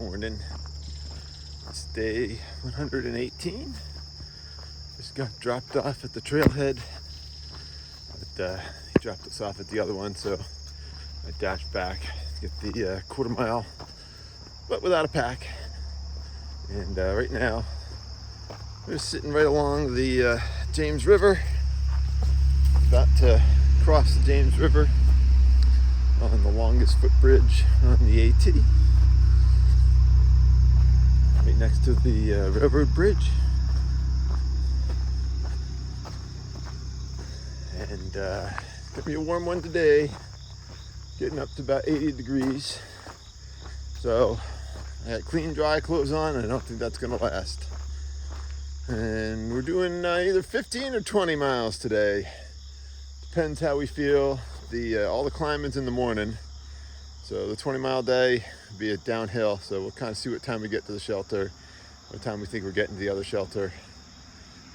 morning. It's day 118. Just got dropped off at the trailhead. But he dropped us off at the other one, so I dashed back to get the quarter mile, but without a pack. And right now, we're sitting right along the James River. About to cross the James River on the longest footbridge on the AT, right next to the railroad bridge. And it's gonna be a warm one today, getting up to about 80 degrees. So I got clean, dry clothes on, and I don't think that's gonna last. And we're doing either 15 or 20 miles today. Depends how we feel. All the climbing's in the morning, so the 20-mile day will be a downhill. So we'll kind of see what time we get to the shelter, what time we think we're getting to the other shelter.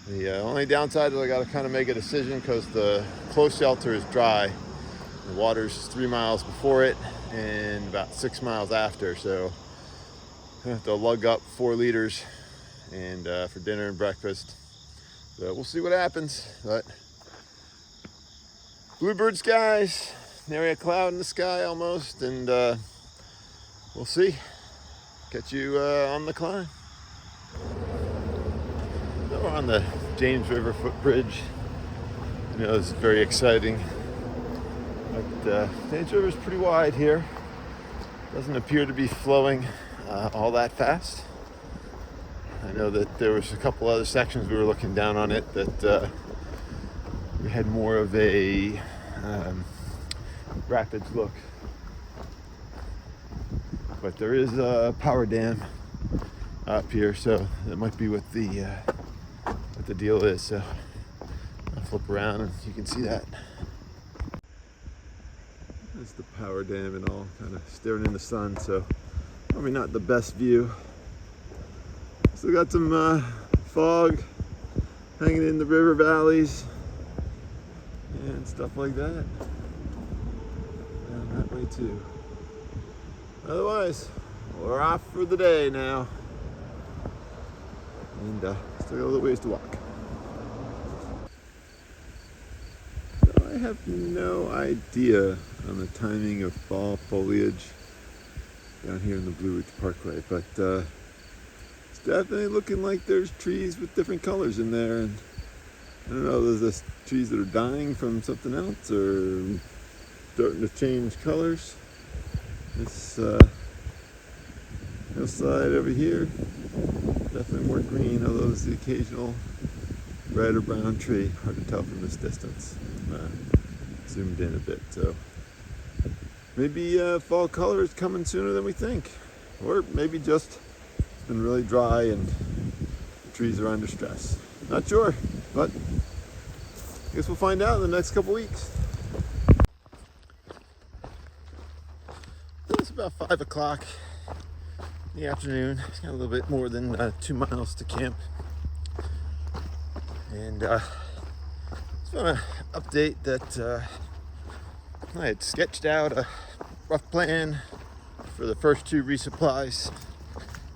The only downside is I got to kind of make a decision because the close shelter is dry. The water's 3 miles before it and about 6 miles after. So I have to lug up 4 liters and for dinner and breakfast. So we'll see what happens. But bluebird skies, nary a cloud in the sky almost, and we'll see. Catch you on the climb. So we're on the James River footbridge. You know, it's very exciting. But James River is pretty wide here. Doesn't appear to be flowing all that fast. I know that there was a couple other sections we were looking down on it that we had more of a rapids look, but there is a power dam up here, so that might be what the deal is. So I'll flip around and you can see that. There's the power dam and all, kind of staring in the sun, so probably not the best view. Still got some fog hanging in the river valleys and stuff like that. Down that way too. Otherwise, we're off for the day now. And still got a little ways to walk. So I have no idea on the timing of fall foliage down here in the Blue Ridge Parkway, but it's definitely looking like there's trees with different colors in there. And I don't know, there's trees that are dying from something else or starting to change colors. This hillside over here, definitely more green, although there's the occasional red or brown tree. Hard to tell from this distance. Zoomed in a bit, so maybe fall color is coming sooner than we think, or maybe just it's been really dry and the trees are under stress. Not sure, but I guess we'll find out in the next couple weeks. It's about 5 o'clock in the afternoon. It's got a little bit more than 2 miles to camp. And just want to update that I had sketched out a rough plan for the first 2 resupplies.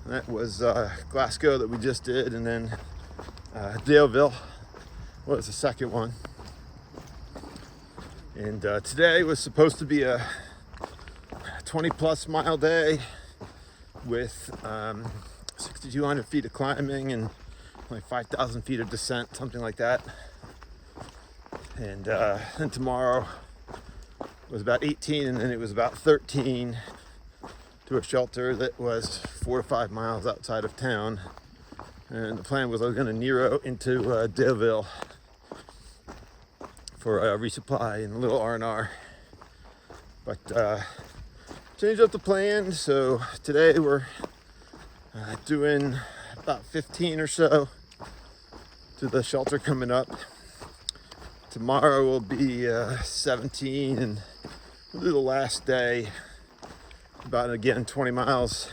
And that was Glasgow that we just did, and then Daleville was the second one. And today was supposed to be a 20-plus mile day with 6,200 feet of climbing and like 5,000 feet of descent, something like that. And then tomorrow was about 18, and then it was about 13 to a shelter that was 4 to 5 miles outside of town. And the plan was I was going to Nero into Daleville for a resupply and a little R&R. But changed up the plan, so today we're doing about 15 or so to the shelter coming up. Tomorrow will be 17, and we'll do the last day, about, again, 20 miles,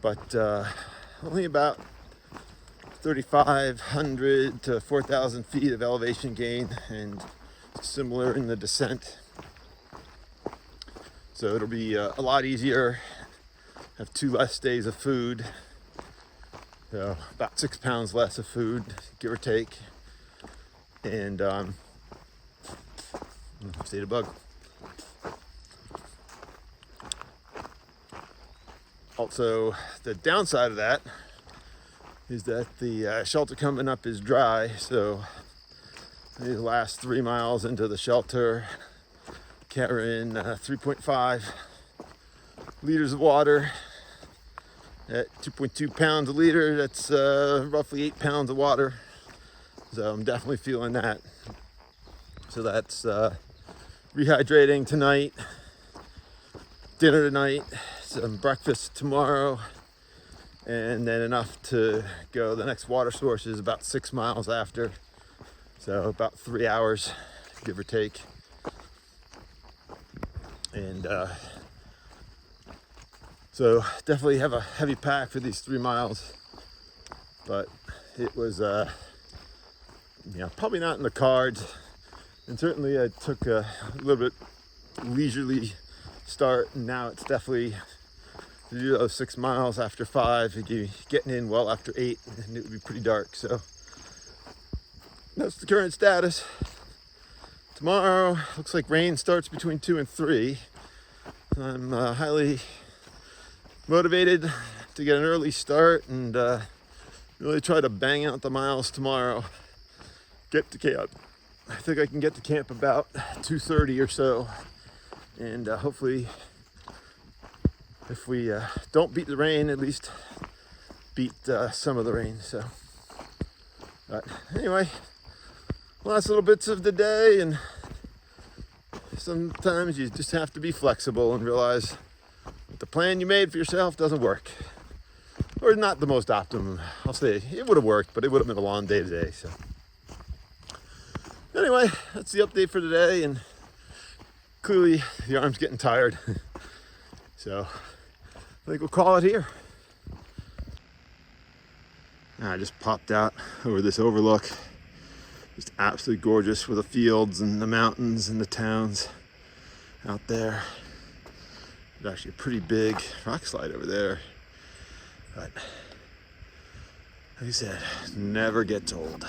but only about 3,500 to 4,000 feet of elevation gain, and similar in the descent. So it'll be a lot easier have 2 less days of food. So about 6 pounds less of food, give or take. And stayed a bug. Also, the downside of that is that the shelter coming up is dry, so the last 3 miles into the shelter, carrying 3.5 liters of water at 2.2 pounds a liter. That's roughly 8 pounds of water, so I'm definitely feeling that. So that's rehydrating tonight, dinner tonight, some breakfast tomorrow, and then enough to go. The next water source is about 6 miles after, so about 3 hours, give or take. And so definitely have a heavy pack for these 3 miles, but it was probably not in the cards. And certainly I took a little bit leisurely start, and now it's definitely to do those 6 miles after 5, you're getting in well after 8, and it would be pretty dark. So that's the current status. Tomorrow looks like rain starts between 2 and 3. I'm highly motivated to get an early start and really try to bang out the miles tomorrow. Get to camp. I think I can get to camp about 2:30 or so, and hopefully, if we don't beat the rain, at least beat some of the rain. So, but anyway, last little bits of the day, and sometimes you just have to be flexible and realize that the plan you made for yourself doesn't work, or not the most optimum. I'll say it would have worked, but it would have been a long day today. So. Anyway, that's the update for today, and clearly the arm's getting tired. So I think we'll call it here. I just popped out over this overlook. Just absolutely gorgeous with the fields and the mountains and the towns out there. There's actually a pretty big rock slide over there. But like I said, never gets old.